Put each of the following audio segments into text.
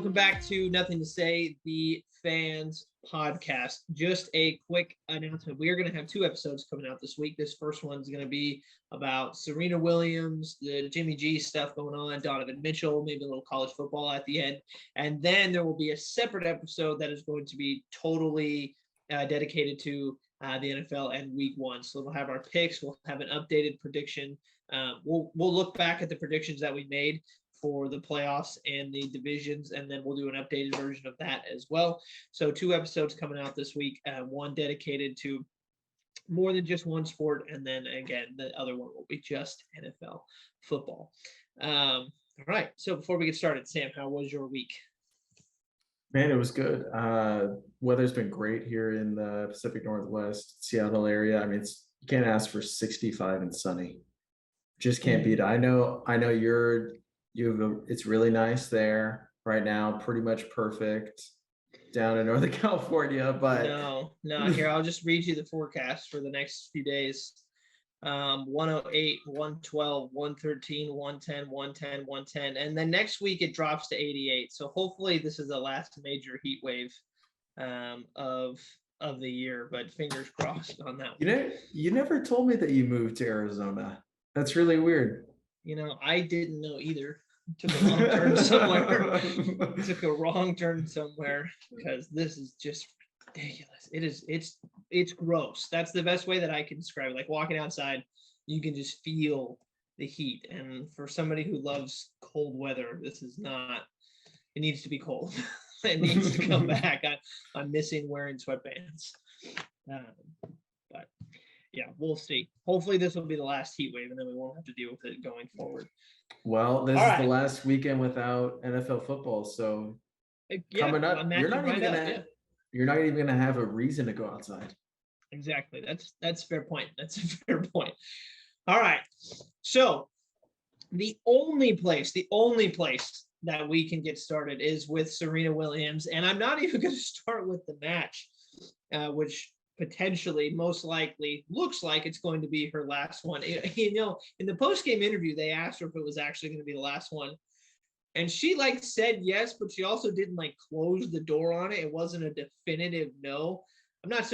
welcome back to Nothing to Say, the Fans Podcast. Just a quick announcement. We are going to have 2 episodes coming out this week. This first one's going to be about Serena Williams, the Jimmy G stuff going on, Donovan Mitchell, maybe a little college football at the end. And then there will be a separate episode that is going to be totally dedicated to the NFL and Week 1. So we'll have our picks. We'll have an updated prediction. We'll look back at the predictions that we made for the playoffs and the divisions, and then we'll do an updated version of that as well. So 2 episodes coming out this week, one dedicated to more than just one sport, and then again, the other one will be just NFL football. All right, so before we get started, Sam, how was your week? Man, it was good. Weather's been great here in the Pacific Northwest, Seattle area. I mean, you can't ask for 65 and sunny. Just can't beat it. I know it's really nice there right now, pretty much perfect down in Northern California, but no, here, I'll just read you the forecast for the next few days. 108, 112, 113, 110, 110, 110, and then next week it drops to 88. So hopefully this is the last major heat wave of the year, but fingers crossed on that one. You never told me that you moved to Arizona. That's really weird. I didn't know either. Took a wrong turn somewhere. Took a wrong turn somewhere because this is just ridiculous. It's gross. That's the best way that I can describe it. Like walking outside, you can just feel the heat. And for somebody who loves cold weather, this is not. It needs to be cold. It needs to come back. I'm missing wearing sweatpants. But yeah, we'll see. Hopefully this will be the last heat wave, and then we won't have to deal with it going forward. Well, this is the last weekend without NFL football, so coming up, you're not even gonna have a reason to go outside. Exactly. That's a fair point. That's a fair point. All right. So the only place that we can get started is with Serena Williams, and I'm not even going to start with the match, which potentially, most likely, looks like it's going to be her last one. In the post-game interview, they asked her if it was actually going to be the last one. And she said yes, but she also didn't close the door on it. It wasn't a definitive no. I'm not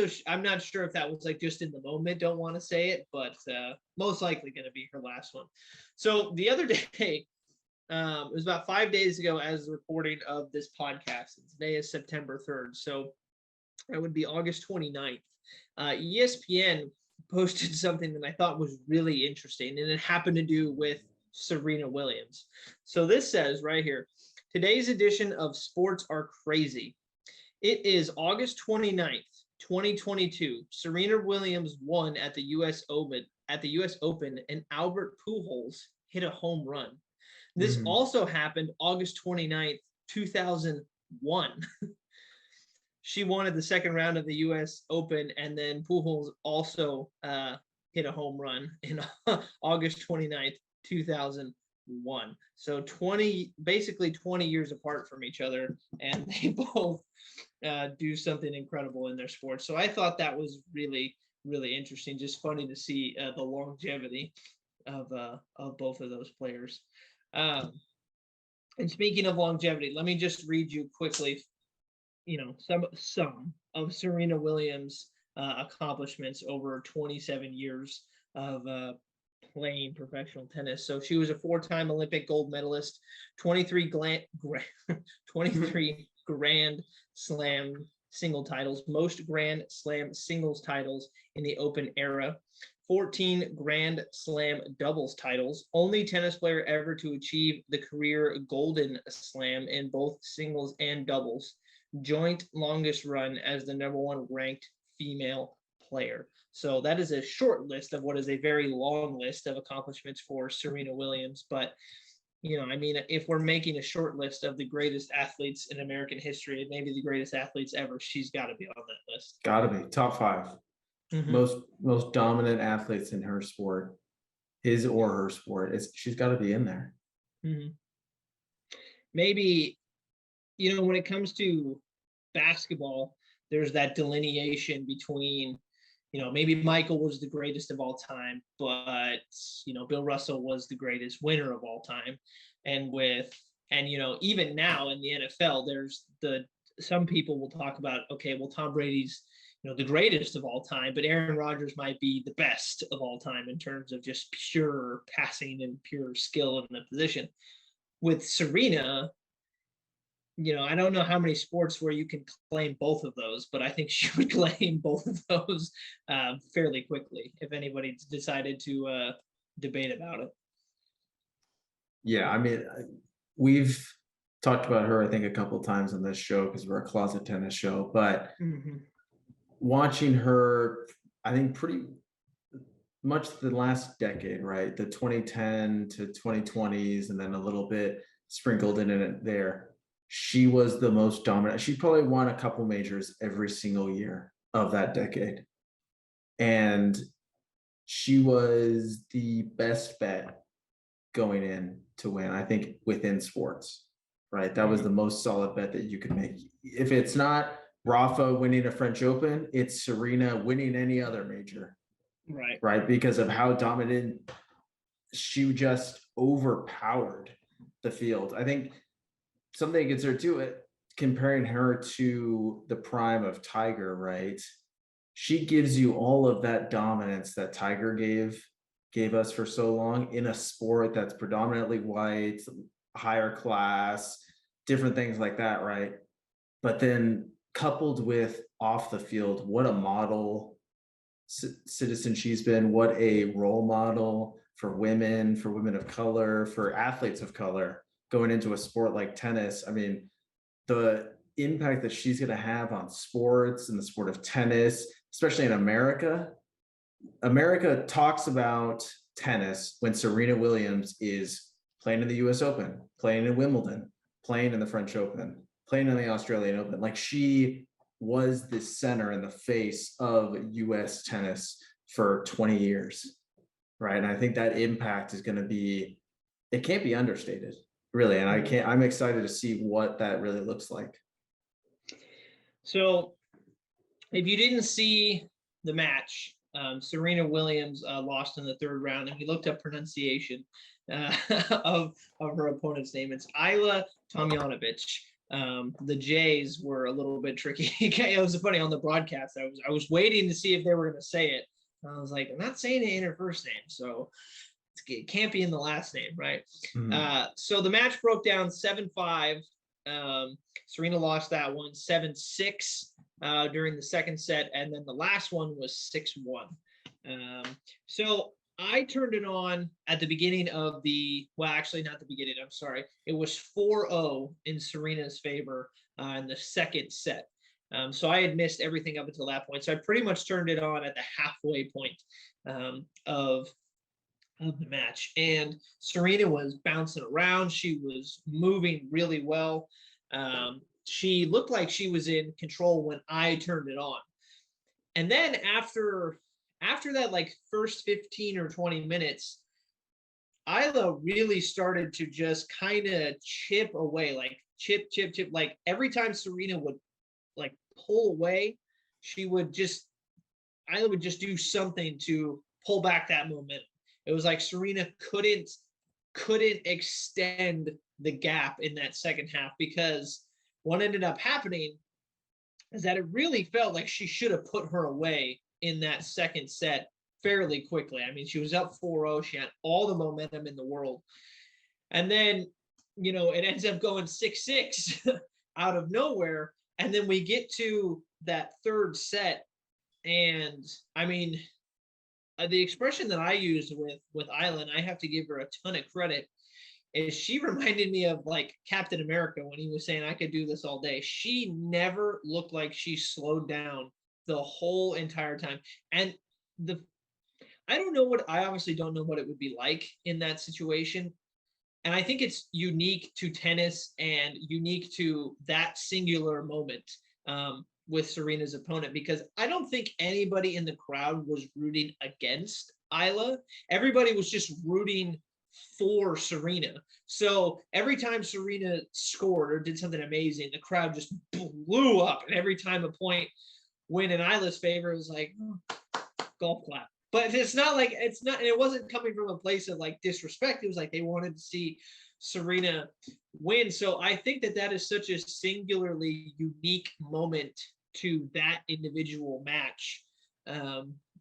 sure if that was just in the moment, don't want to say it, but most likely going to be her last one. So the other day, it was about 5 days ago as the recording of this podcast. And today is September 3rd. So that would be August 29th. ESPN posted something that I thought was really interesting, and it happened to do with Serena Williams. So this says right here, today's edition of Sports Are Crazy. It is August 29th, 2022. Serena Williams won at the US Open, and Albert Pujols hit a home run. This also happened August 29th, 2001. She won at the second round of the U.S. Open, and then Pujols also hit a home run in August 29th, 2001. So 20 years apart from each other, and they both do something incredible in their sports. So I thought that was really, really interesting. Just funny to see the longevity of both of those players. And speaking of longevity, let me just read you quickly some of Serena Williams' accomplishments over 27 years of playing professional tennis. So she was a 4-time Olympic gold medalist, 23 Grand Slam single titles, most Grand Slam singles titles in the Open era, 14 Grand Slam doubles titles, only tennis player ever to achieve the career Golden Slam in both singles and doubles, joint longest run as the #1 ranked female player. So that is a short list of what is a very long list of accomplishments for Serena Williams. But, if we're making a short list of the greatest athletes in American history, and maybe the greatest athletes ever, she's got to be on that list. Got to be top 5. Most dominant athletes in her sport, his or her sport. She's got to be in there. Maybe, when it comes to basketball, there's that delineation between, maybe Michael was the greatest of all time, but, Bill Russell was the greatest winner of all time. And with And, even now in the NFL, some people will talk about, okay, well, Tom Brady's, the greatest of all time, but Aaron Rodgers might be the best of all time in terms of just pure passing and pure skill in the position. With Serena, I don't know how many sports where you can claim both of those, but I think she would claim both of those fairly quickly if anybody decided to debate about it. Yeah, I mean, we've talked about her, I think, a couple of times on this show because we're a closet tennis show, but watching her, I think pretty much the last decade, right? The 2010 to 2020s, and then a little bit sprinkled in it there. She was the most dominant. She probably won a couple majors every single year of that decade. And she was the best bet going in to win, I think, within sports, right? That was the most solid bet that you could make. If it's not Rafa winning a French Open, it's Serena winning any other major. Right. Because of how dominant she just overpowered the field. I think something gets her to it, comparing her to the prime of Tiger, right? She gives you all of that dominance that Tiger gave us for so long in a sport that's predominantly white, higher class, different things like that, right? But then coupled with off the field, what a model citizen she's been, what a role model for women of color, for athletes of color going into a sport like tennis. I mean, the impact that she's going to have on sports and the sport of tennis, especially in America. America talks about tennis when Serena Williams is playing in the US Open, playing in Wimbledon, playing in the French Open, playing in the Australian Open. Like, she was the center and the face of US tennis for 20 years, right? And I think that impact is going to be, it can't be understated, really. And I'm excited to see what that really looks like. So if you didn't see the match, Serena Williams lost in the third round, and we looked up pronunciation of her opponent's name. It's Ajla Tomljanovic. The J's were a little bit tricky. It was funny on the broadcast. I was waiting to see if they were going to say it. I was like, I'm not saying it in her first name, so it can't be in the last name, right? So the match broke down 7-5. Serena lost that one 7-6 during the second set, and then the last one was 6-1. So I turned it on at the beginning of actually not the beginning, I'm sorry. It was 4-0 in Serena's favor in the second set. So I had missed everything up until that point. So I pretty much turned it on at the halfway point of the match. And Serena was bouncing around. She was moving really well. She looked like she was in control when I turned it on. And then after that, like, first 15 or 20 minutes, Ajla really started to just kind of chip away, like chip. Like, every time Serena would like pull away, Ajla would just do something to pull back that momentum. It was like Serena couldn't extend the gap in that second half, because what ended up happening is that it really felt like she should have put her away in that second set fairly quickly. I mean, she was up 4-0. She had all the momentum in the world. And then, it ends up going 6-6 out of nowhere. And then we get to that third set. And I mean, the expression that I used with Ajla, and I have to give her a ton of credit, is she reminded me of like Captain America when he was saying, I could do this all day. She never looked like she slowed down the whole entire time. And I obviously don't know what it would be like in that situation. And I think it's unique to tennis and unique to that singular moment with Serena's opponent, because I don't think anybody in the crowd was rooting against Ajla. Everybody was just rooting for Serena. So every time Serena scored or did something amazing, the crowd just blew up. And every time a point went in Ajla's favor, it was like, golf clap. But it wasn't coming from a place of like disrespect. It was like they wanted to see Serena win. So I think that is such a singularly unique moment to that individual match,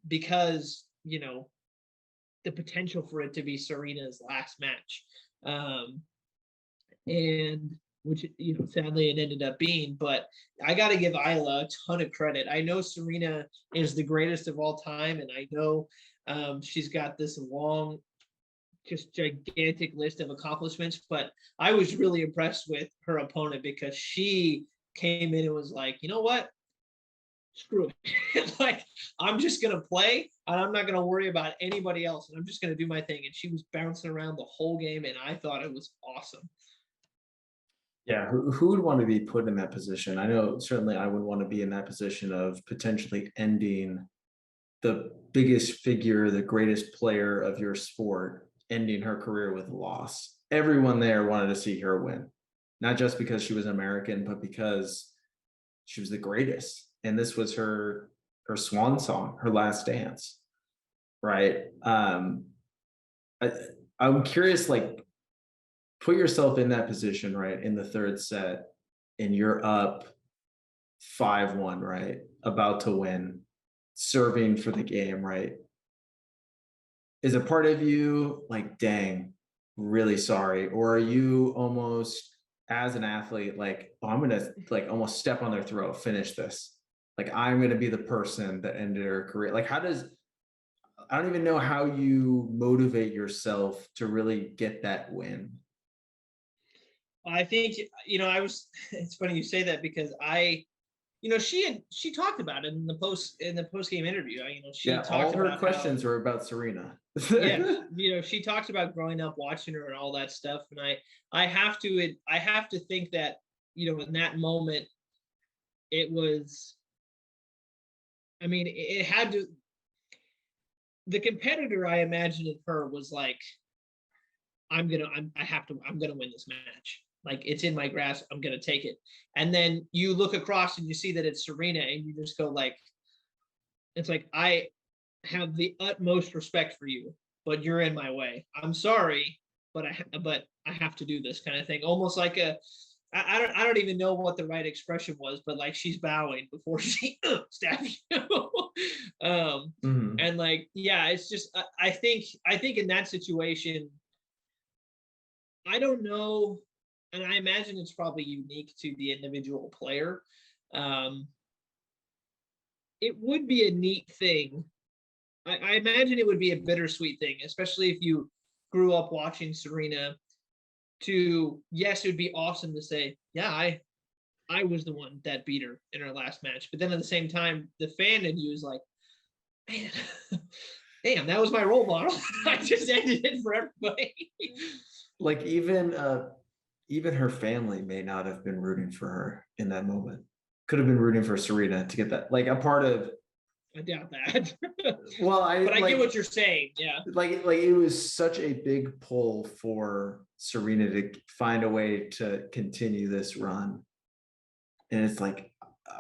because the potential for it to be Serena's last match, and which sadly it ended up being. But I got to give Isla a ton of credit. I know Serena is the greatest of all time, and I know she's got this long, just gigantic list of accomplishments, but I was really impressed with her opponent because she came in and was like, you know what? Screw it. Like, I'm just going to play and I'm not going to worry about anybody else. And I'm just going to do my thing. And she was bouncing around the whole game. And I thought it was awesome. Yeah. Who would want to be put in that position? I know certainly I would want to be in that position of potentially ending the biggest figure, the greatest player of your sport, ending her career with a loss. Everyone there wanted to see her win, not just because she was American, but because she was the greatest. And this was her swan song, her last dance, right? I'm curious, like, put yourself in that position, right, in the third set, and you're up 5-1, right, about to win, serving for the game, right? Is a part of you like, dang, really sorry? Or are you almost, as an athlete, like, oh, I'm gonna like almost step on their throat, finish this? Like, I'm gonna be the person that ended her career. Like, I don't even know how you motivate yourself to really get that win. I think, it's funny you say that because she talked about it in the post game interview. She Yeah, talked all her about questions were about Serena. Yeah, she talked about growing up watching her and all that stuff. And I have to think that, in that moment, it was, it had to, the competitor, I imagine in her was like, I'm gonna win this match. Like, it's in my grasp. I'm gonna take it. And then you look across and you see that it's Serena, and you just go like, it's like, I have the utmost respect for you, but you're in my way. I'm sorry, but I have to do this kind of thing. Almost like I don't even know what the right expression was, but like, she's bowing before she stabs you. And like, yeah, it's just, I think in that situation, I don't know, and I imagine it's probably unique to the individual player. It would be a neat thing. I imagine it would be a bittersweet thing, especially if you grew up watching Serena. Yes, it would be awesome to say, yeah, I was the one that beat her in her last match. But then at the same time, the fan in you is like, man, damn, that was my role model. I just ended it for everybody. Like, even her family may not have been rooting for her in that moment. Could have been rooting for Serena to get that, like, a part of. I doubt that. Well, but I get what you're saying. Yeah. Like it was such a big pull for Serena to find a way to continue this run. And it's like,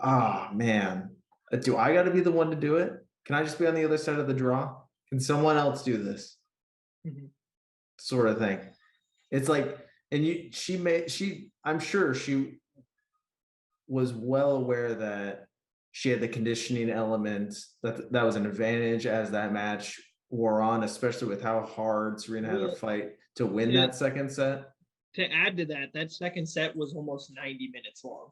oh man, do I got to be the one to do it? Can I just be on the other side of the draw? Can someone else do this? Sort of thing. It's like, and I'm sure she was well aware that she had the conditioning element, that was an advantage as that match wore on, especially with how hard Serena had to fight to win that second set. To add to that second set was almost 90 minutes long.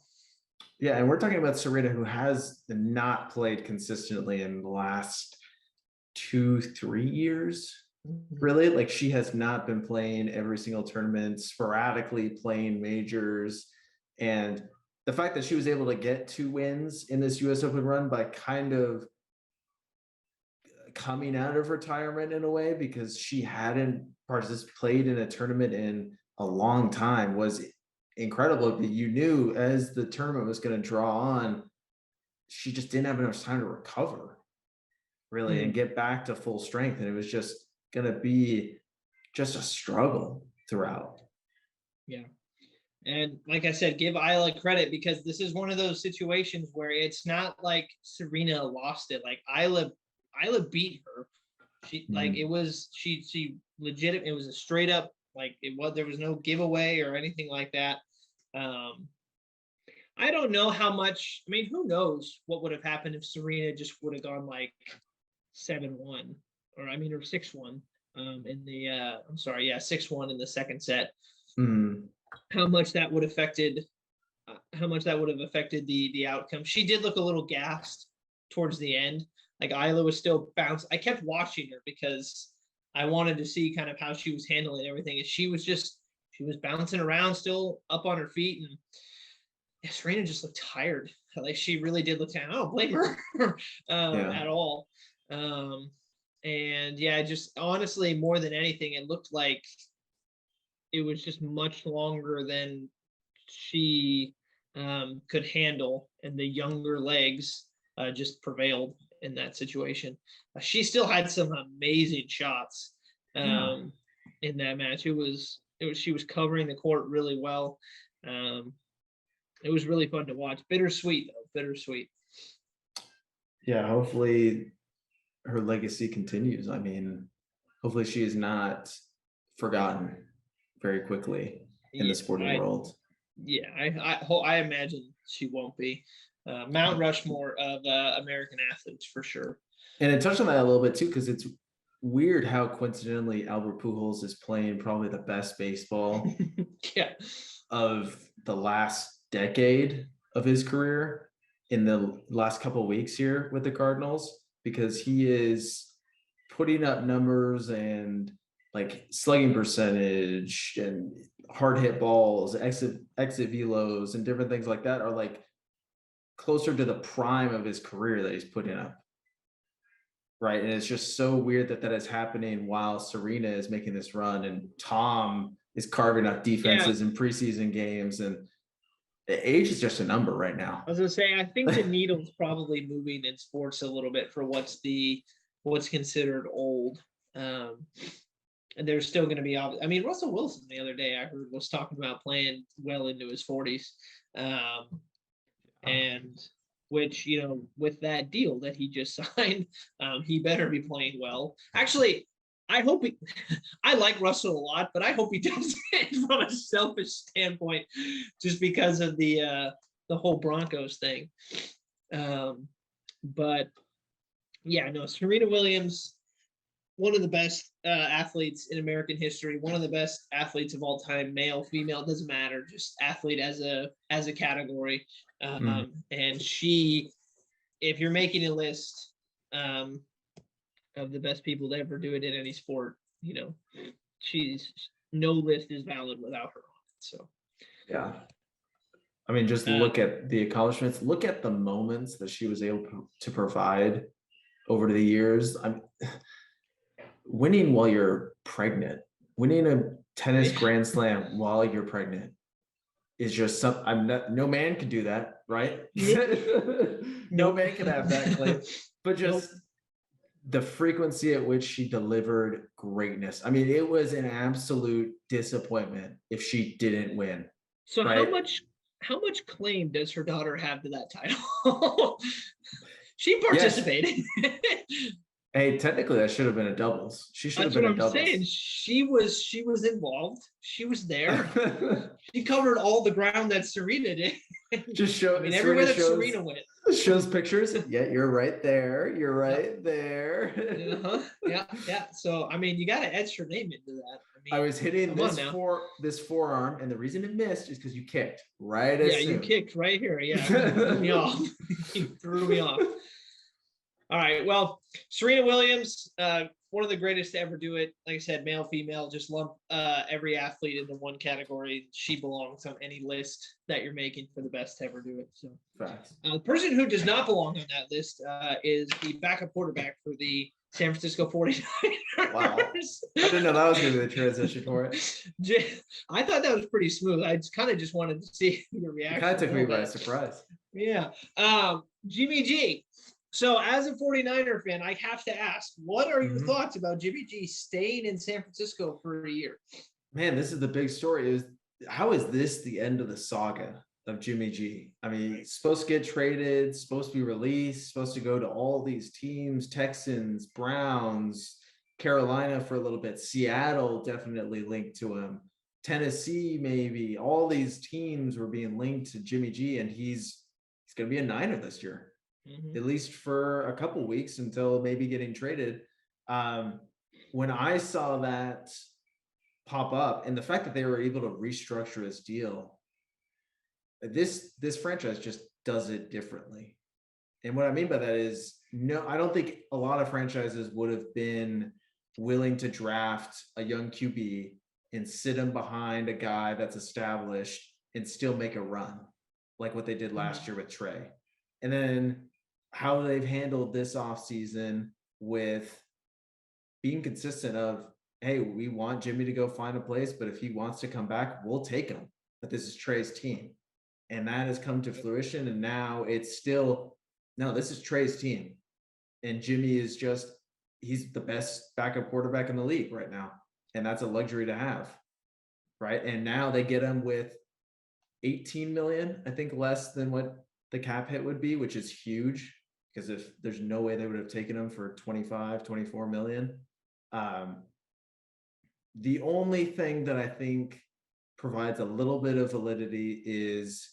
Yeah, and we're talking about Serena, who has not played consistently in the last 2-3 years. Really, like, she has not been playing every single tournament, sporadically playing majors. And the fact that she was able to get 2 wins in this US Open run by kind of coming out of retirement in a way, because she hadn't played in a tournament in a long time, was incredible. But you knew as the tournament was going to draw on, she just didn't have enough time to recover, really, and get back to full strength. And it was just going to be just a struggle throughout. Yeah. And like I said, give Isla credit, because this is one of those situations where it's not like Serena lost it. Like, Isla beat her. She like, it was, she legit, it was a straight up Like there was no giveaway or anything like that. I don't know how much. I mean, who knows what would have happened if Serena just would have gone like 7-1, or 6-1. In the I'm sorry, yeah, 6-1 in the second set. Mm. How much that would have affected the outcome. She did look a little gassed towards the end. Like Isla was still bouncing. I kept watching her because I wanted to see kind of how she was handling everything. And she was bouncing around, still up on her feet, and Serena just looked tired. Like she really did look tired. I don't blame her at all. And yeah, just honestly, more than anything, it looked like it was just much longer than she could handle, and the younger legs just prevailed in that situation. She still had some amazing shots in that match. She was covering the court really well. It was really fun to watch. Bittersweet though, bittersweet. Yeah, hopefully her legacy continues. I mean, hopefully she is not forgotten very quickly in the sporting world. Yeah, I imagine she won't be. Mount Rushmore of American athletes for sure. And I touched on that a little bit too, because it's weird how coincidentally Albert Pujols is playing probably the best baseball of the last decade of his career in the last couple of weeks here with the Cardinals, because he is putting up numbers and like slugging percentage and hard hit balls, exit velos, and different things like that are like closer to the prime of his career that he's putting up. Right. And it's just so weird that is happening while Serena is making this run and Tom is carving up defenses in preseason games. And the age is just a number right now. I was gonna say, I think the needle's probably moving in sports a little bit for what's considered old. And there's still going to be, Russell Wilson the other day I heard was talking about playing well into his 40s. And which, with that deal that he just signed, he better be playing well. Actually, I like Russell a lot, but I hope he does it from a selfish standpoint, just because of the whole Broncos thing. But yeah, no, Serena Williams, one of the best athletes in American history, one of the best athletes of all time, male, female, doesn't matter, just athlete as a category. And she, if you're making a list of the best people to ever do it in any sport, no list is valid without her on it. So yeah. Just look at the accomplishments, look at the moments that she was able to provide over the years. Winning while you're pregnant, winning a tennis grand slam while you're pregnant is just no man can do that, right? No man can have that claim, but just the frequency at which she delivered greatness. It was an absolute disappointment if she didn't win. So right? How much claim does her daughter have to that title? She participated. Yes. Hey, technically that should have been a doubles. She should have been a doubles. That's what I'm saying. She was involved. She was there. She covered all the ground that Serena did. Just show. Everywhere that Serena went. Shows pictures. Yeah, you're right there. You're right there. Yeah. So you got to etch your name into that. I was hitting this forearm, and the reason it missed is because you kicked right as soon. You kicked right here. Yeah, you threw me off. You threw me off. All right. Well, Serena Williams, one of the greatest to ever do it. Like I said, male, female, just lump every athlete into one category. She belongs on any list that you're making for the best to ever do it. So, the person who does not belong on that list is the backup quarterback for the San Francisco 49ers. Wow. I didn't know that was going to be the transition for it. I thought that was pretty smooth. I just wanted to see your reaction. It kind of took me by surprise. Yeah. Jimmy G. So as a 49er fan, I have to ask, what are your thoughts about Jimmy G staying in San Francisco for a year? Man, this is the big story. How is this the end of the saga of Jimmy G? He's supposed to get traded, supposed to be released, supposed to go to all these teams, Texans, Browns, Carolina for a little bit. Seattle definitely linked to him. Tennessee, maybe. All these teams were being linked to Jimmy G, and he's going to be a Niner this year, at least for a couple weeks until maybe getting traded. When I saw that pop up, and the fact that they were able to restructure his deal, this franchise just does it differently. And what I mean by that is, no, I don't think a lot of franchises would have been willing to draft a young QB and sit him behind a guy that's established and still make a run, like what they did last year with Trey. And then how they've handled this offseason with being consistent of, hey, we want Jimmy to go find a place, but if he wants to come back, we'll take him. But this is Trey's team. And that has come to fruition. And now it's still, no, this is Trey's team. And Jimmy is just, he's the best backup quarterback in the league right now. And that's a luxury to have. Right. And now they get him with 18 million, I think less than what the cap hit would be, which is huge, because if there's no way they would have taken him for 25, 24 million. The only thing that I think provides a little bit of validity is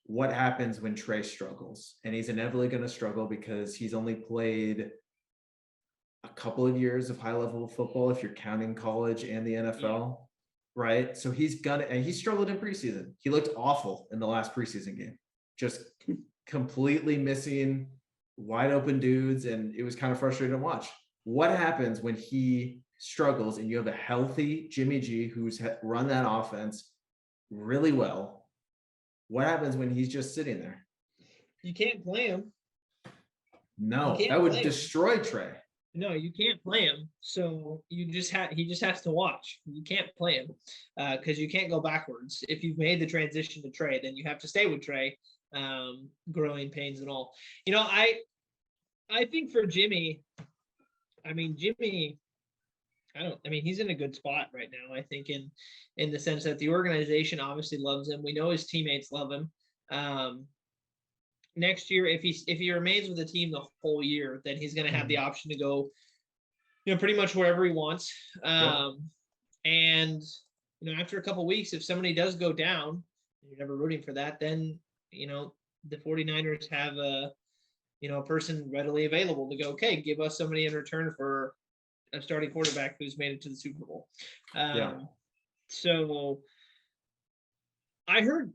what happens when Trey struggles. And he's inevitably going to struggle because he's only played a couple of years of high level football, if you're counting college and the NFL, right? So and he struggled in preseason. He looked awful in the last preseason game, just completely missing wide open dudes. And it was kind of frustrating to watch. What happens when he struggles and you have a healthy Jimmy G who's run that offense really well? What happens when he's just sitting there? You can't play him. No, that would destroy Trey. No, you can't play him. So he just has to watch. You can't play him because you can't go backwards. If you've made the transition to Trey, then you have to stay with Trey, growing pains and all. You know, I think for Jimmy, he's in a good spot right now. I think in the sense that the organization obviously loves him. We know his teammates love him. Next year, if he remains with the team the whole year, then he's going to have the option to go, pretty much wherever he wants. And after a couple of weeks, if somebody does go down, you're never rooting for that, then the 49ers have a person readily available to go, okay, give us somebody in return for a starting quarterback who's made it to the Super Bowl. So I heard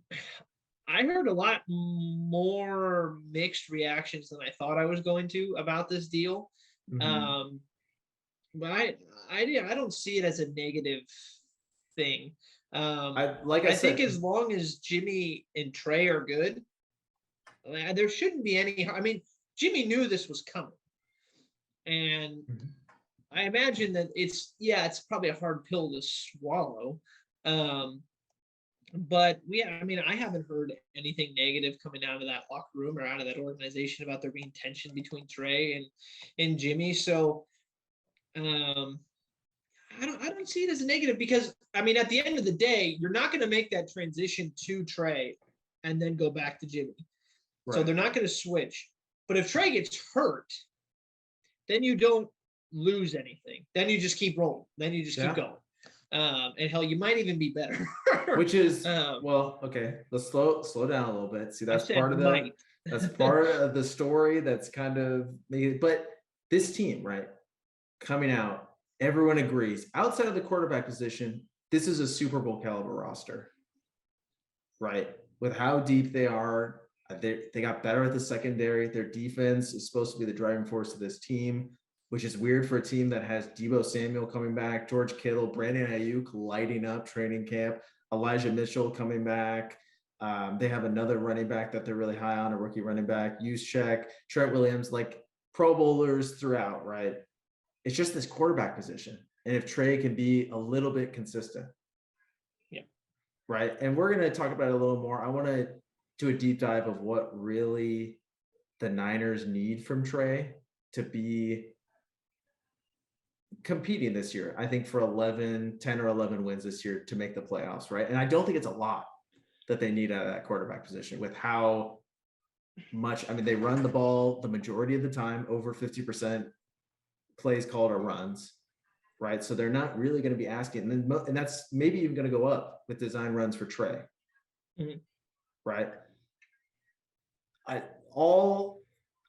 a lot more mixed reactions than I thought I was going to about this deal. But I don't see it as a negative thing. I think as long as Jimmy and Trey are good, there shouldn't be any. I mean, Jimmy knew this was coming, and I imagine that it's probably a hard pill to swallow. But I haven't heard anything negative coming out of that locker room or out of that organization about there being tension between Trey and Jimmy. So I don't see it as a negative because at the end of the day, you're not going to make that transition to Trey and then go back to Jimmy. Right. So they're not going to switch. But if Trey gets hurt, then you don't lose anything. Then you just keep rolling. Then you just keep going. And hell, you might even be better. Which is okay. Let's slow down a little bit. See, that's part of the story. That's kind of, but this team, right, coming out, everyone agrees. Outside of the quarterback position, this is a Super Bowl caliber roster, right? With how deep they are, they got better at the secondary. Their defense is supposed to be the driving force of this team, which is weird for a team that has Deebo Samuel coming back, George Kittle, Brandon Ayuk lighting up training camp, Elijah Mitchell coming back. They have another running back that they're really high on, a rookie running back, Juszczyk, Trent Williams, like Pro Bowlers throughout, right? It's just this quarterback position. And if Trey can be a little bit consistent. Yeah. Right. And we're going to talk about it a little more. I want to do a deep dive of what really the Niners need from Trey to be competing this year. I think for 10 or 11 wins this year to make the playoffs, right? And I don't think it's a lot that they need out of that quarterback position with how much, they run the ball the majority of the time, over 50% plays called are runs. right? So they're not really going to be asking, and that's maybe even going to go up with design runs for Trey, right? All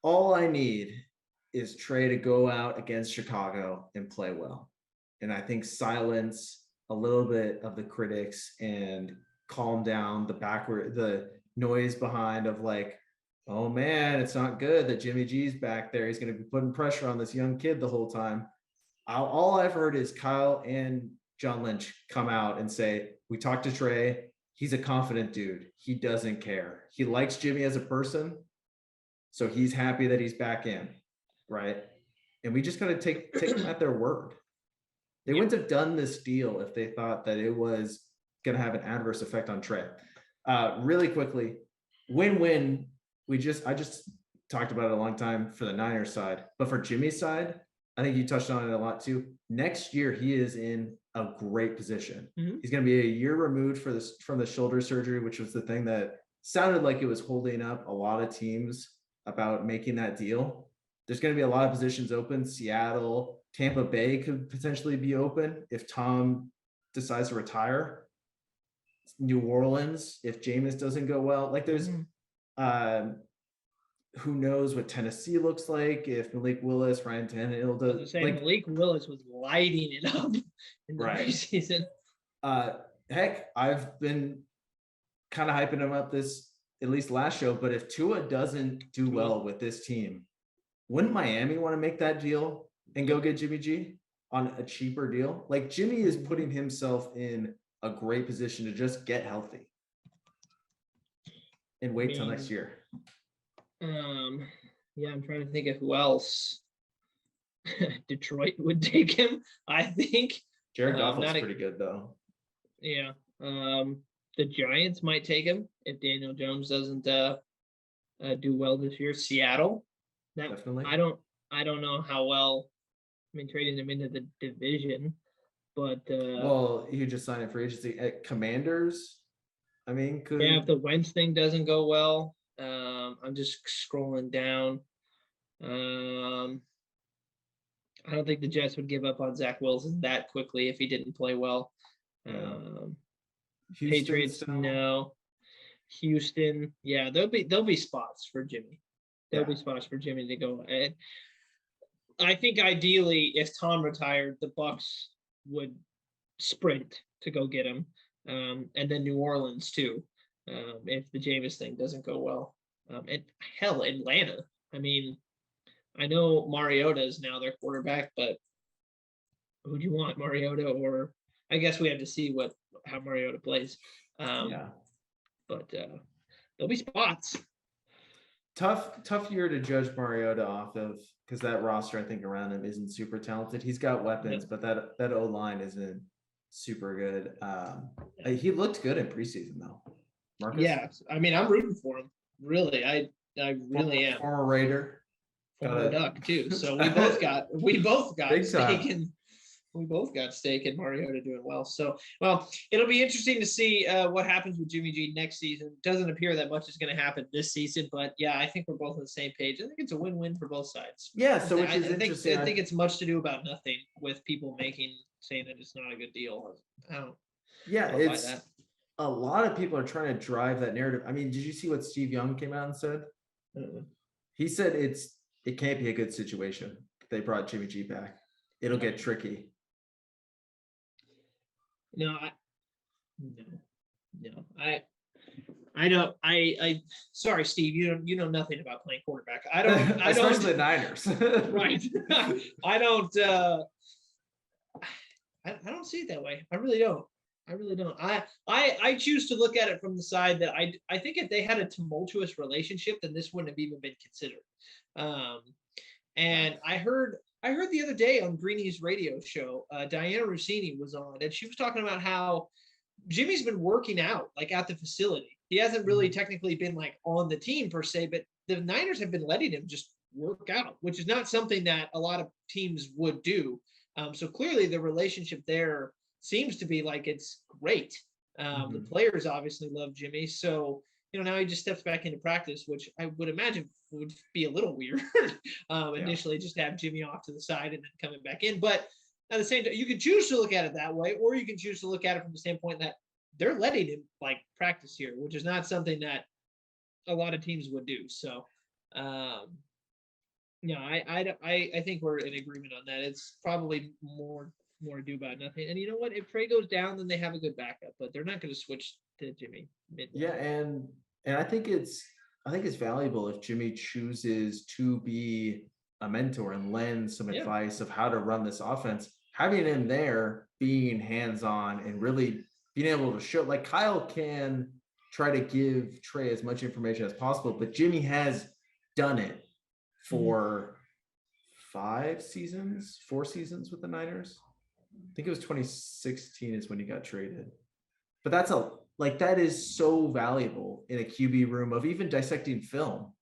I need is Trey to go out against Chicago and play well, and I think silence a little bit of the critics and calm down the noise behind of like, oh man, it's not good that Jimmy G's back there. He's going to be putting pressure on this young kid the whole time. All I've heard is Kyle and John Lynch come out and say, we talked to Trey. He's a confident dude. He doesn't care. He likes Jimmy as a person. So he's happy that he's back in, right? And we just got to take them at their word. They wouldn't have done this deal if they thought that it was going to have an adverse effect on Trey. Really quickly, win-win. I just talked about it a long time for the Niners side, but for Jimmy's side, I think you touched on it a lot too. Next year, he is in a great position. He's going to be a year removed from the shoulder surgery, which was the thing that sounded like it was holding up a lot of teams about making that deal. There's going to be a lot of positions open. Seattle, Tampa Bay could potentially be open if Tom decides to retire. New Orleans, if Jameis doesn't go well. Like there's who knows what Tennessee looks like if Malik Willis, Ryan Tannehill does. Malik Willis was lighting it up in the preseason. Heck, I've been kind of hyping him up this at least last show, but if Tua doesn't do well with this team, wouldn't Miami want to make that deal and go get Jimmy G on a cheaper deal? Like Jimmy is putting himself in a great position to just get healthy and wait till next year. Yeah, I'm trying to think of who else. Detroit would take him, I think. Jared Goff's pretty good though. Yeah. The Giants might take him if Daniel Jones doesn't do well this year. Seattle. Definitely. I don't know how well. I mean, trading him into the division, but well, you just signed it for agency at Commanders. I mean, if the Wentz thing doesn't go well, I'm just scrolling down. I don't think the Jets would give up on Zach Wilson that quickly if he didn't play well. Patriots, no. Houston, yeah, there'll be spots for Jimmy. There'll be spots for Jimmy to go. And I think ideally, if Tom retired, the Bucs would sprint to go get him, and then New Orleans too, if the Jameis thing doesn't go well. And hell, Atlanta. I mean, I know Mariota is now their quarterback, but who do you want, Mariota? Or I guess we have to see how Mariota plays. But there'll be spots. Tough year to judge Mariota off of, because that roster I think around him isn't super talented. He's got weapons, but that O-line isn't super good. He looked good in preseason though. Marcus? Yeah, I mean, I'm rooting for him. Really, I really am. Former Raider, former Duck too. So we both got stake in. We both got stake in Mariota doing well. So, well, it'll be interesting to see what happens with Jimmy G next season. Doesn't appear that much is going to happen this season, but yeah, I think we're both on the same page. I think it's a win-win for both sides. Yeah, so which is interesting. I think it's much to do about nothing with people saying that it's not a good deal. It's a lot of people are trying to drive that narrative. I mean, did you see what Steve Young came out and said? He said it can't be a good situation. They brought Jimmy G back. It'll get tricky. No. I don't. Sorry, Steve. You know nothing about playing quarterback. I don't. Especially the Niners. Right. I don't. I don't see it that way. I really don't. I choose to look at it from the side that I think if they had a tumultuous relationship, then this wouldn't have even been considered. And I heard the other day on Greeny's radio show, Diana Rossini was on, and she was talking about how Jimmy's been working out like at the facility. He hasn't really technically been like on the team per se, but the Niners have been letting him just work out, which is not something that a lot of teams would do. So clearly the relationship there seems to be like it's great. The players obviously love Jimmy. So, now he just steps back into practice, which I would imagine would be a little weird initially, just to have Jimmy off to the side and then coming back in. But at the same time, you can choose to look at it that way, or you can choose to look at it from the standpoint that they're letting him like practice here, which is not something that a lot of teams would do. So, I think we're in agreement on that. It's probably more ado about nothing. And you know what? If Trey goes down, then they have a good backup, but they're not going to switch to Jimmy. Yeah, and I think it's valuable if Jimmy chooses to be a mentor and lend some advice of how to run this offense. Having him there, being hands-on and really being able to show, like Kyle can try to give Trey as much information as possible, but Jimmy has done it for 4 seasons with the Niners. I think it was 2016 is when he got traded. But that is so valuable in a QB room of even dissecting film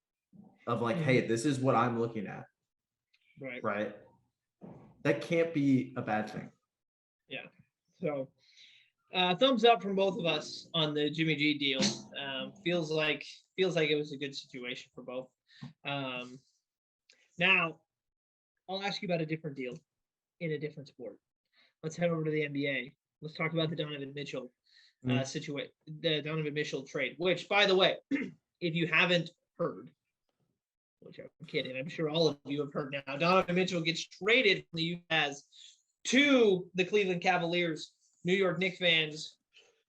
of like, hey, this is what I'm looking at. Right. That can't be a bad thing. Yeah. So thumbs up from both of us on the Jimmy G deal. Feels like it was a good situation for both. Now I'll ask you about a different deal in a different sport. Let's head over to the NBA. Let's talk about the Donovan Mitchell situation, the Donovan Mitchell trade, which, by the way, if you haven't heard, which I'm kidding, I'm sure all of you have heard now, Donovan Mitchell gets traded from the Jazz to the Cleveland Cavaliers. New York Knicks fans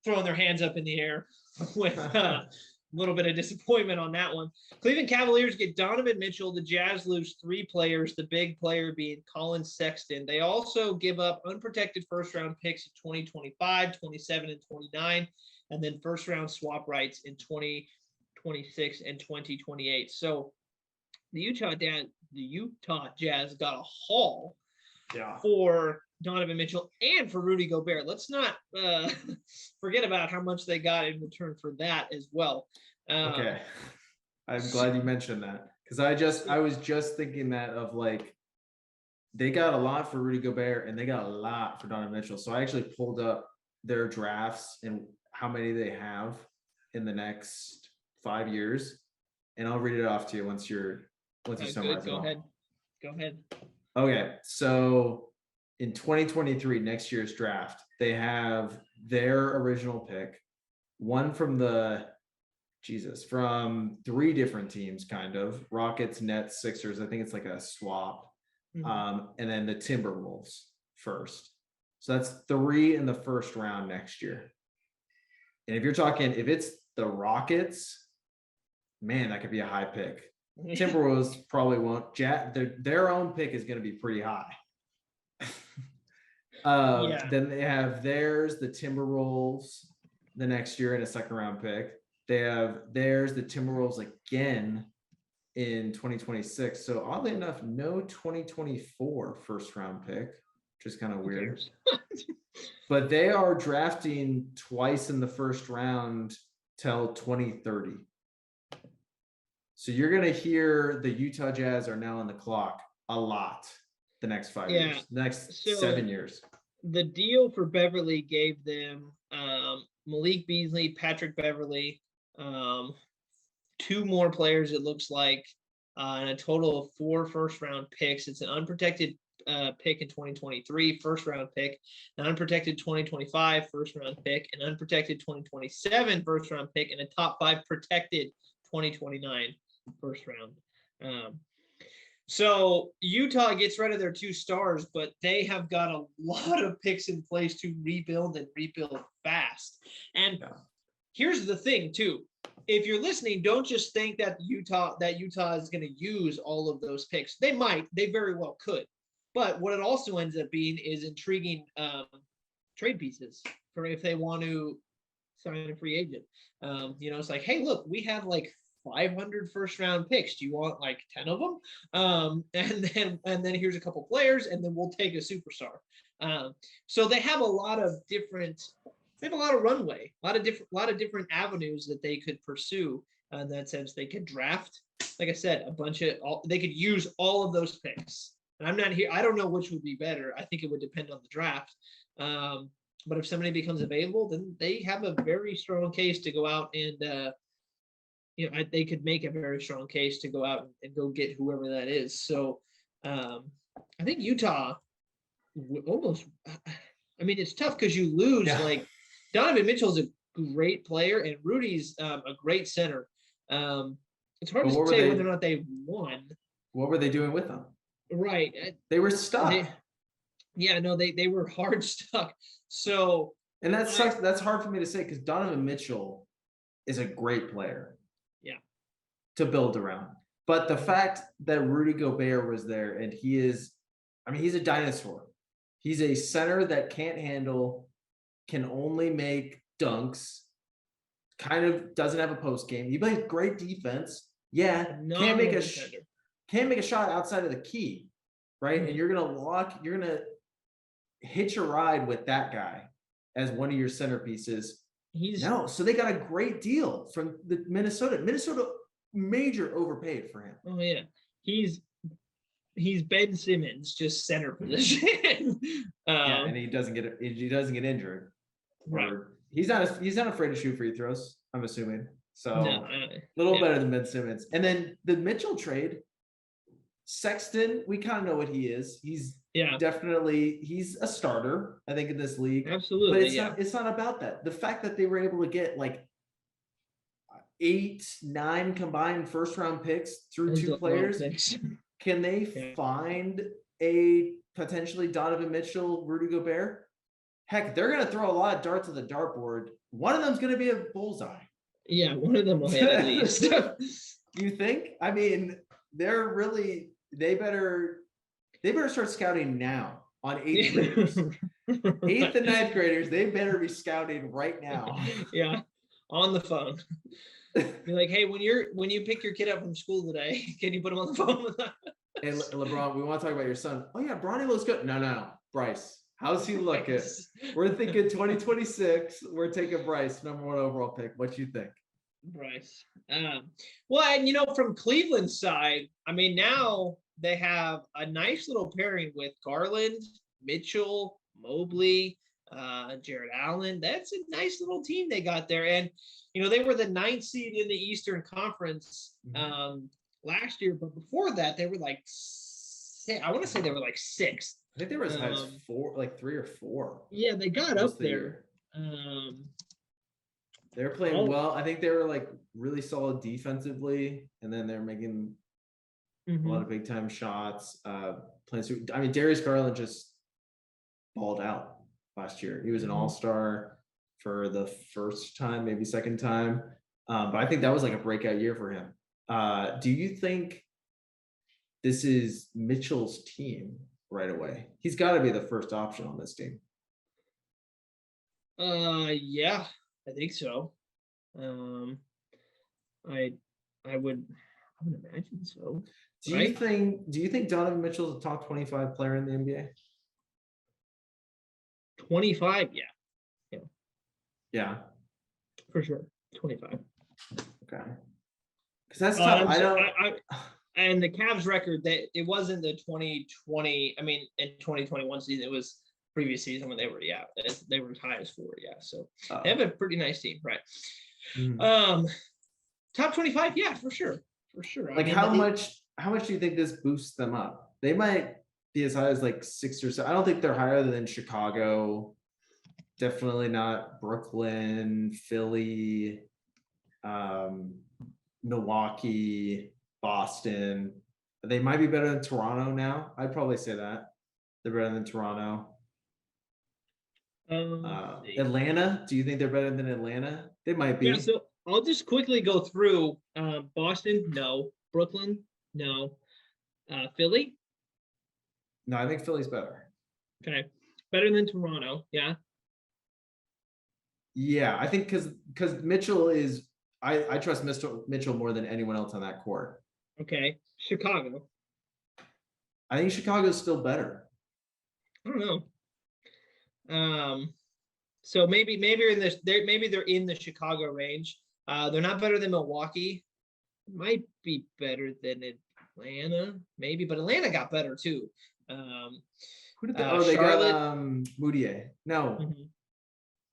throwing their hands up in the air with a little bit of disappointment on that one. Cleveland Cavaliers get Donovan Mitchell. The Jazz lose 3 players, the big player being Colin Sexton. They also give up unprotected first-round picks in 2025, 27, and 29, and then first-round swap rights in 2026 and 2028. So the Utah Jazz got a haul for Donovan Mitchell and for Rudy Gobert. Let's not forget about how much they got in return for that as well. Okay. I'm glad you mentioned that, because I was just thinking that of like, they got a lot for Rudy Gobert and they got a lot for Donovan Mitchell. So I actually pulled up their drafts and how many they have in the next 5 years, and I'll read it off to you once you summarize it all. Go ahead. Okay, so in 2023, next year's draft, they have their original pick, one from from 3 different teams, kind of Rockets, Nets, Sixers. I think it's like a swap. And then the Timberwolves first. So that's 3 in the first round next year. And if it's the Rockets, man, that could be a high pick. Timberwolves probably won't. Their own pick is going to be pretty high. Then they have theirs, the Timberwolves, the next year in a second round pick. They have theirs, the Timberwolves again in 2026. So oddly enough, no 2024 first round pick, which is kind of weird. But they are drafting twice in the first round till 2030. So you're going to hear the Utah Jazz are now on the clock a lot the next 5 years, next 7 years. The deal for Beverly gave them Malik Beasley, Patrick Beverly, 2 more players, it looks like, and a total of 4 first-round picks. It's an unprotected pick in 2023, first-round pick, an unprotected 2025 first-round pick, an unprotected 2027 first-round pick, and a top 5 protected 2029 first round. So Utah gets rid of their 2 stars, but they have got a lot of picks in place to rebuild fast. And here's the thing too. If you're listening, don't just think that Utah is going to use all of those picks. They very well could. But what it also ends up being is intriguing trade pieces for if they want to sign a free agent. It's like, hey, look, we have like 500 first round picks. Do you want like 10 of them? And then here's a couple players, and then we'll take a superstar. So they have a lot of runway, a lot of different avenues that they could pursue. In that sense, they could draft, like I said, they could use all of those picks. And I'm not here. I don't know which would be better. I think it would depend on the draft. But if somebody becomes available, then they have a very strong case to go out and, they could make a very strong case to go out and go get whoever that is. So I think Utah almost. I mean, it's tough because you lose. Yeah. Like Donovan Mitchell's a great player, and Rudy's a great center. It's hard But to say whether or not they won. What were they doing with them? Right. They were stuck. Yeah, no, they were hard stuck. So, and that sucks. That's hard for me to say because Donovan Mitchell is a great player. Yeah. To build around. But the fact that Rudy Gobert was there and he's a dinosaur. He's a center that can't handle, can only make dunks, kind of doesn't have a post game. He plays great defense. Yeah, can't make a shot outside of the key, right? And you're gonna hitch a ride with that guy as one of your centerpieces. So they got a great deal from the Minnesota. Minnesota major overpaid for him. Oh yeah, he's Ben Simmons, just center position. And he doesn't get injured. Right. He's not afraid to shoot free throws, I'm assuming. So a little better than Ben Simmons. And then the Mitchell trade, Sexton, we kind of know what he is. He's he's a starter, I think, in this league. Absolutely. But it's not about that. The fact that they were able to get like 8, 9 combined first round picks through 2 players. Can they find a potentially Donovan Mitchell, Rudy Gobert? Heck, they're going to throw a lot of darts at the dartboard. One of them's going to be a bullseye. Yeah, one of them will hit at least. You think? I mean, they better start scouting now on 8th graders. 8th and 9th graders, they better be scouting right now. Yeah, on the phone. Be like, hey, when you pick your kid up from school today, can you put him on the phone with us? Hey, LeBron, we want to talk about your son. Oh yeah, Bronny looks good. No, Bryce. How's he looking? We're thinking 2026. We're taking Bryce, #1 overall pick. What you think? Bryce. Well, and from Cleveland's side, I mean, now they have a nice little pairing with Garland, Mitchell, Mobley, Jared Allen. That's a nice little team they got there. And, they were the 9th seed in the Eastern Conference last year. But before that, they were like, I want to say they were like 6th. I think they were as high as 4, like 3 or 4. Yeah, they got up there. They were playing well. I think they were like really solid defensively, and then they're making a lot of big time shots. Darius Garland just balled out last year. He was an all-star for the first time, maybe second time. But I think that was like a breakout year for him. Do you think this is Mitchell's team right away? He's got to be the first option on this team. Yeah, I think so. I would imagine so. Do you think Donovan Mitchell is a top 25 player in the NBA? 25, yeah. Yeah. For sure. 25. Okay. Because that's tough. And the Cavs record, it wasn't the 2020. I mean, in 2021 season, it was previous season when they were as high as 4. Yeah, so they have a pretty nice team, right? Top 25, yeah, for sure. Like, how much do you think this boosts them up? They might be as high as like 6 or 7. I don't think they're higher than Chicago. Definitely not Brooklyn, Philly, Milwaukee, Boston. They might be better than Toronto now. I'd probably say that. They're better than Toronto. Atlanta, do you think they're better than Atlanta? They might be. Yeah, so I'll just quickly go through Boston, no. Brooklyn, no. Philly? No, I think Philly's better. Okay. Better than Toronto, yeah. Yeah, I think because Mitchell is I trust Mitchell more than anyone else on that court. Okay. Chicago. I think Chicago's still better. I don't know. So maybe they're in the Chicago range. They're not better than Milwaukee. Might be better than Atlanta, maybe, but Atlanta got better too. Who did they Charlotte. got Moutier. No.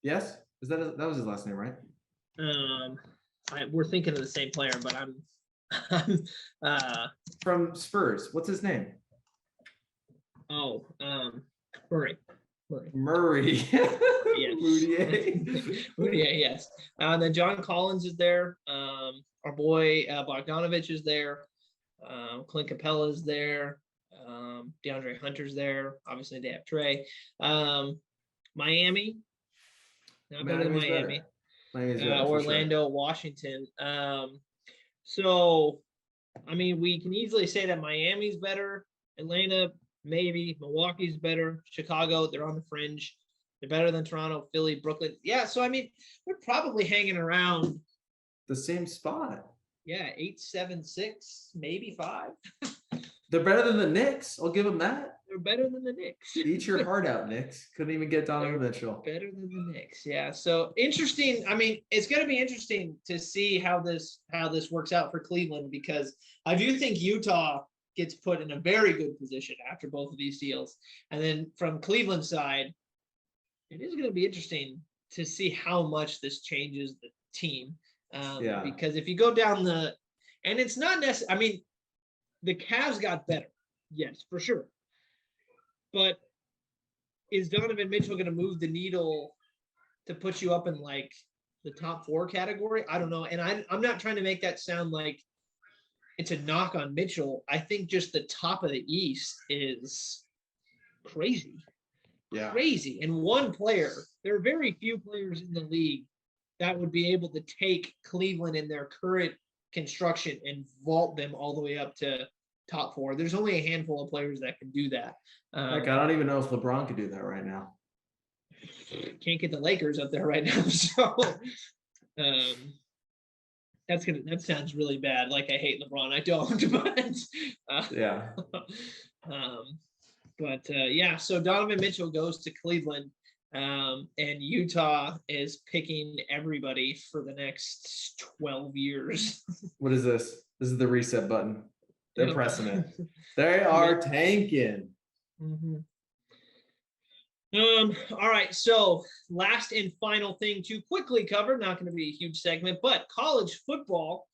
Yes? That was his last name, right? We're thinking of the same player, but I'm from Spurs. What's his name? Murray. Murray. Yes. Moutier. Moutier, yes. Then John Collins is there. Our boy Bogdanovich is there. Clint Capella is there. DeAndre Hunter's there. Obviously, they have Trey. Miami. Not better than Miami. Orlando, Washington. So, I mean, we can easily say that Miami's better. Atlanta, maybe. Milwaukee's better. Chicago, they're on the fringe. They're better than Toronto, Philly, Brooklyn. Yeah, so, I mean, we're probably hanging around the same spot. Yeah, 8, 7, 6, maybe 5. They're better than the Knicks. I'll give them that. They're better than the Knicks. Eat your heart out, Knicks. Couldn't even get Donovan Mitchell. Better than the Knicks. Yeah. So interesting. I mean, it's going to be interesting to see how this works out for Cleveland, because I do think Utah gets put in a very good position after both of these deals. And then from Cleveland's side, it is going to be interesting to see how much this changes the team. Because if you go down and it's not necessarily, I mean, the Cavs got better. Yes, for sure. But is Donovan Mitchell going to move the needle to put you up in like the top 4 category? I don't know. And I'm not trying to make that sound like it's a knock on Mitchell. I think just the top of the East is crazy. Yeah. Crazy. And one player, there are very few players in the league that would be able to take Cleveland in their current construction and vault them all the way up to top 4. There's only a handful of players that can do that. I don't even know if LeBron could do that right now. Can't get the Lakers up there right now. So that sounds really bad. Like I hate LeBron. I don't, but yeah. Yeah, so Donovan Mitchell goes to Cleveland. And Utah is picking everybody for the next 12 years. What is this? This is the reset button. They're pressing it. They are tanking. Mm-hmm. All right. So last and final thing to quickly cover, not going to be a huge segment, but college football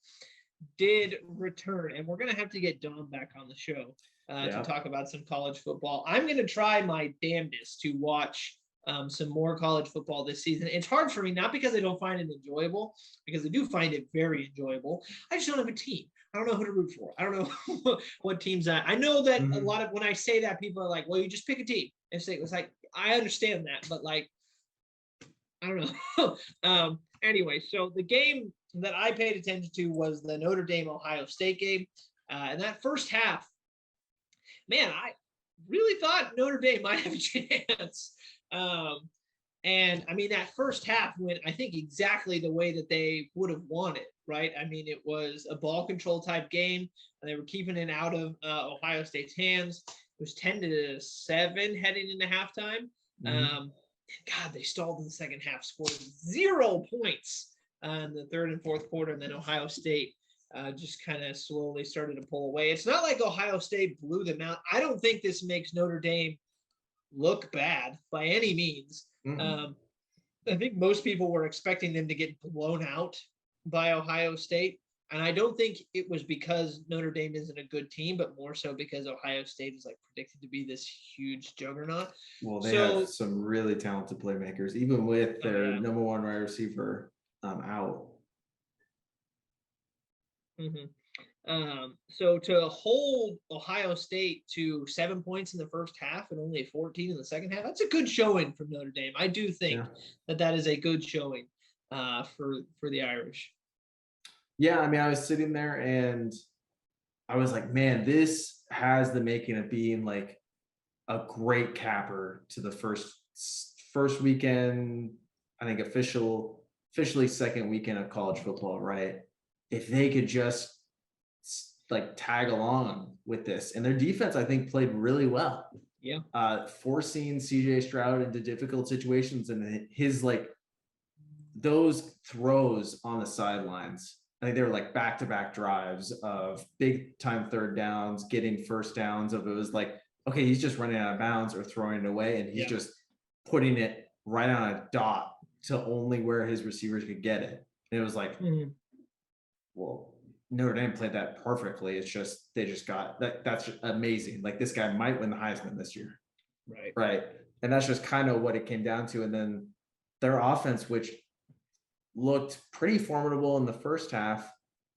did return. And we're going to have to get Dom back on the show to talk about some college football. I'm going to try my damnedest to watch some more college football this season. It's hard for me, not because I don't find it enjoyable, because I do find it very enjoyable. I just don't have a team. I don't know who to root for. I don't know what teams I know that a lot of, when I say that, people are like, well, you just pick a team. And say, it's like, I understand that, but like, I don't know. Anyway, so the game that I paid attention to was the Notre Dame Ohio State game. And that first half, man, I really thought Notre Dame might have a chance. And I mean, that first half went, I think, exactly the way that they would have wanted, right? I mean, it was a ball control type game, and they were keeping it out of Ohio State's hands. It was 10-7 heading into halftime. God, they stalled in the second half, scored 0 points in the third and fourth quarter, and then Ohio State just kind of slowly started to pull away. It's not like Ohio State blew them out. I don't think this makes Notre Dame look bad by any means. I think most people were expecting them to get blown out by Ohio State. And I don't think it was because Notre Dame isn't a good team, but more so because Ohio State is like predicted to be this huge juggernaut. Well, they have some really talented playmakers, even with their number 1 wide receiver out. So to hold Ohio State to 7 points in the first half and only 14 in the second half, that's a good showing from Notre Dame. I do think that is a good showing for the Irish. Yeah, I mean, I was sitting there and I was like, man, this has the making of being like a great capper to the first weekend, I think officially second weekend of college football, right? If they could just like tag along with this. And their defense, I think, played really well. Yeah. Forcing CJ Stroud into difficult situations, and his like those throws on the sidelines. I think they were like back-to-back drives of big time third downs, getting first downs of it was like, okay, he's just running out of bounds or throwing it away, and he's just putting it right on a dot to only where his receivers could get it. And it was like, well, Notre Dame played that perfectly. It's just they just got that. That's amazing. Like, this guy might win the Heisman this year. Right. Right. And that's just kind of what it came down to. And then their offense, which looked pretty formidable in the first half,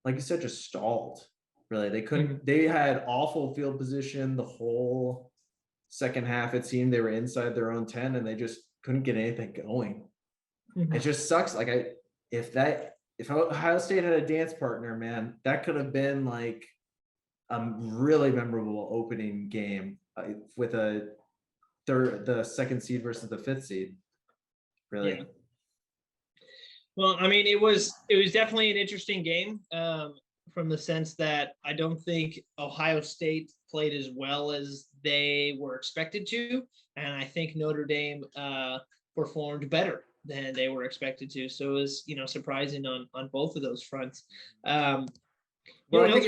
like you said, just stalled. Really, they couldn't. They had awful field position the whole second half. It seemed they were inside their own 10, and they just couldn't get anything going. It just sucks. Like if Ohio State had a dance partner, man, that could have been like a really memorable opening game with the second seed versus the fifth seed. Really. Yeah. Well, I mean, it was definitely an interesting game from the sense that I don't think Ohio State played as well as they were expected to, and I think Notre Dame performed better than they were expected to. So it was, surprising on both of those fronts. Well, I think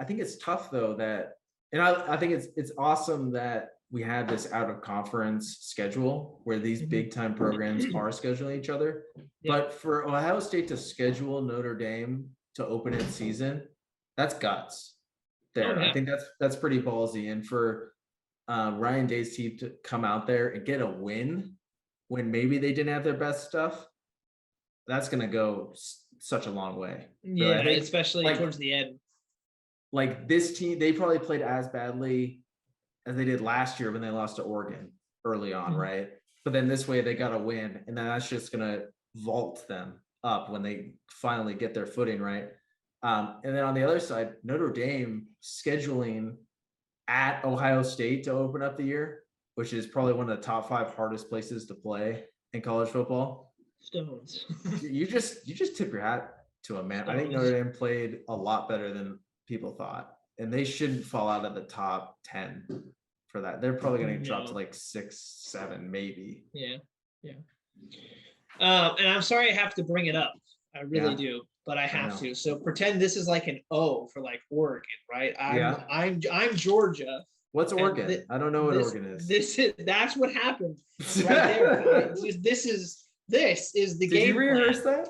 I think it's tough though that, and I think it's awesome that we have this out of conference schedule where these big time programs are scheduling each other. Yeah. But for Ohio State to schedule Notre Dame to open its season, that's guts there. Oh, yeah. I think that's pretty ballsy. And for Ryan Day's team to come out there and get a win when maybe they didn't have their best stuff, that's going to go such a long way. Yeah, so especially towards the end. Like this team, they probably played as badly as they did last year when they lost to Oregon early on, right? But then this way they got a win, and then that's just going to vault them up when they finally get their footing, right? And then on the other side, Notre Dame scheduling at Ohio State to open up the year, which is probably one of the top 5 hardest places to play in college football. Stones. you just tip your hat to them, man. Stones. I think Notre Dame played a lot better than people thought, and they shouldn't fall out of the top 10 for that. They're probably going to drop to like 6, 7, maybe. Yeah. And I'm sorry I have to bring it up. I really do, but I have to. So pretend this is like an O for like Oregon, right? I'm Georgia. What's Oregon? I don't know what Oregon is. That's what happened right there. This is the game. Did you rehearse that?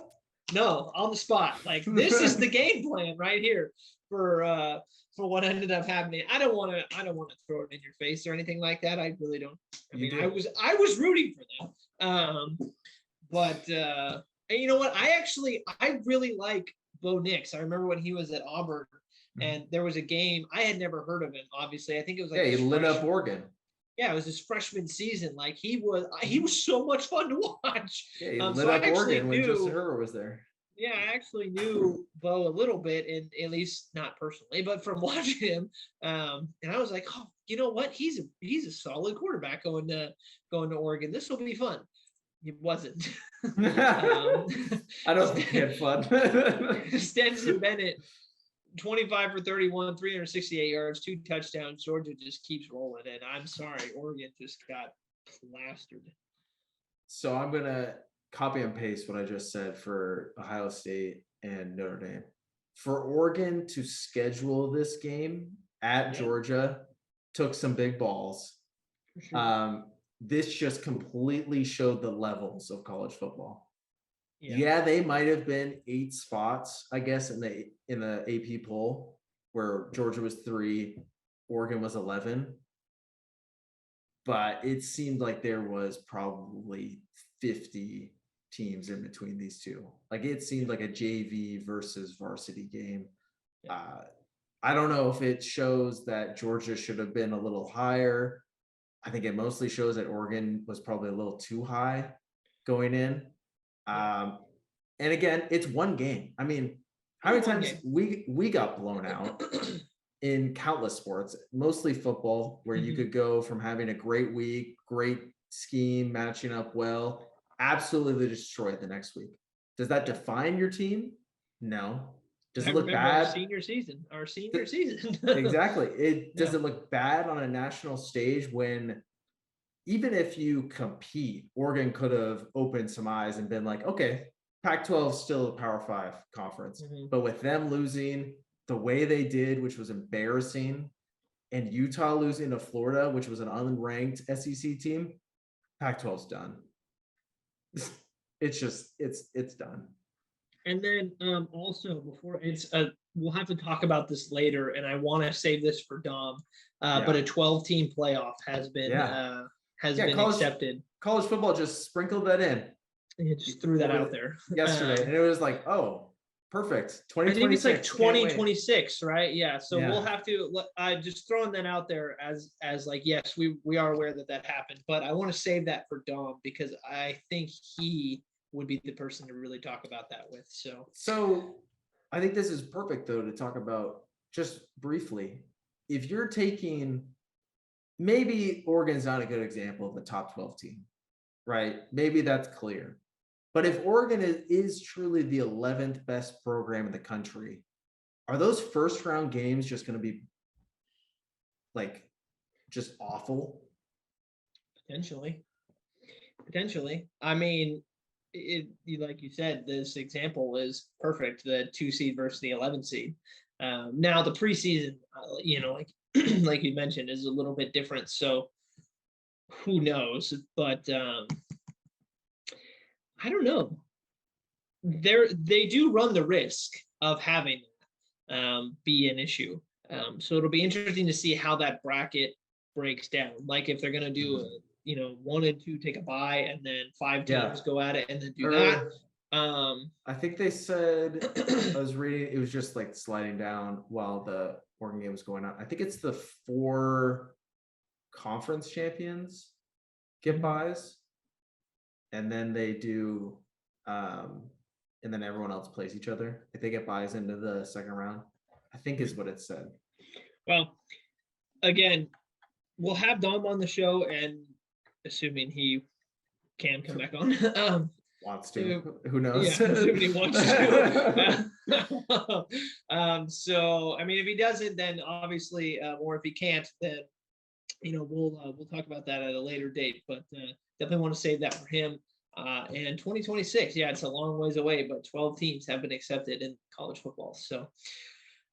No, on the spot. Like this is the game plan right here for what ended up happening. I don't want to throw it in your face or anything like that. I really don't. I was rooting for them. But and you know what? I really like Bo Nix. I remember when he was at Auburn, and there was a game I had never heard of him. Obviously, I think it was like he lit up Oregon. Yeah, it was his freshman season. Like he was so much fun to watch. Yeah, he lit up Oregon when Justin Herbert was there. Yeah, I actually knew Bo a little bit, and at least not personally, but from watching him. And I was like, oh, you know what? He's a solid quarterback going to Oregon. This will be fun. It wasn't. I don't think he had fun. Stetson Bennett, 25 for 31, 368 yards, 2 touchdowns. Georgia just keeps rolling, and I'm sorry, Oregon just got plastered. So I'm gonna copy and paste what I just said for Ohio State and Notre Dame. For Oregon to schedule this game at Georgia took some big balls. For sure. This just completely showed the levels of college football. Yeah, they might have been 8 spots, I guess, in the AP poll, where Georgia was 3, Oregon was 11. But it seemed like there was probably 50 teams in between these two. Like it seemed like a JV versus varsity game. I don't know if it shows that Georgia should have been a little higher. I think it mostly shows that Oregon was probably a little too high going in. And again, it's one game. I mean, how many times we got blown out in countless sports, mostly football, where you could go from having a great week, great scheme, matching up well, absolutely destroyed the next week. Does that define your team? No. Does it look bad? Our senior season. Exactly. Does it look bad on a national stage when, even if you compete, Oregon could have opened some eyes and been like, okay, Pac-12 is still a Power 5 conference. But with them losing the way they did, which was embarrassing, and Utah losing to Florida, which was an unranked SEC team, Pac-12's done. It's done. And then also before we'll have to talk about this later, and I want to save this for Dom. Yeah. But a 12-team playoff has been accepted. College football just sprinkled that in. I just threw that out there yesterday, and it was like, oh, perfect. 2026. I think it's like 2026, right? Yeah. So Yeah. we'll have to. Just throwing that out there as like, yes, we are aware that happened, but I want to save that for Dom because I think he would be the person to really talk about that with. So I think this is perfect though to talk about just briefly. If you're taking, maybe Oregon's not a good example of a top 12 team, right? Maybe that's clear. But if Oregon is truly the 11th best program in the country, are those first round games just going to be like just awful? Potentially. I mean, like you said, this example is perfect. The 2 seed versus the 11 seed. Now the preseason, like you mentioned, is a little bit different. So who knows? But I don't know. They do run the risk of having be an issue. So it'll be interesting to see how that bracket breaks down. Like if they're going to do 1 and 2 take a bye, and then 5 teams go at it, and then do that. I think they said, I was reading, it was just like sliding down while the Oregon game was going on. I think it's the 4 conference champions get buys, and then they do, and then everyone else plays each other. If they get buys into the second round, I think is what it said. Well, again, we'll have Dom on the show, and assuming he can come back on. Wants to. Who knows? Yeah, assuming he wants to. So, I mean, if he doesn't, then obviously, or if he can't, then we'll talk about that at a later date. But definitely want to save that for him. And 2026, yeah, it's a long ways away, but 12 teams have been accepted in college football. So,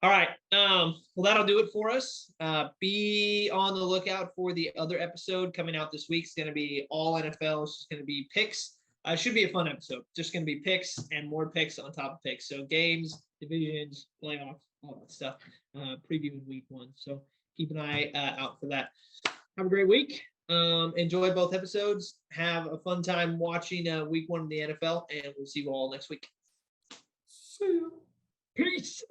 all right. Well, that'll do it for us. Be on the lookout for the other episode coming out this week. It's going to be all NFL. It's just going to be picks. It should be a fun episode. Just going to be picks and more picks on top of picks. So games, divisions, playoffs, all that stuff. Previewing week 1. So keep an eye out for that. Have a great week. Enjoy both episodes. Have a fun time watching week 1 in the NFL, and we'll see you all next week. See you. Peace.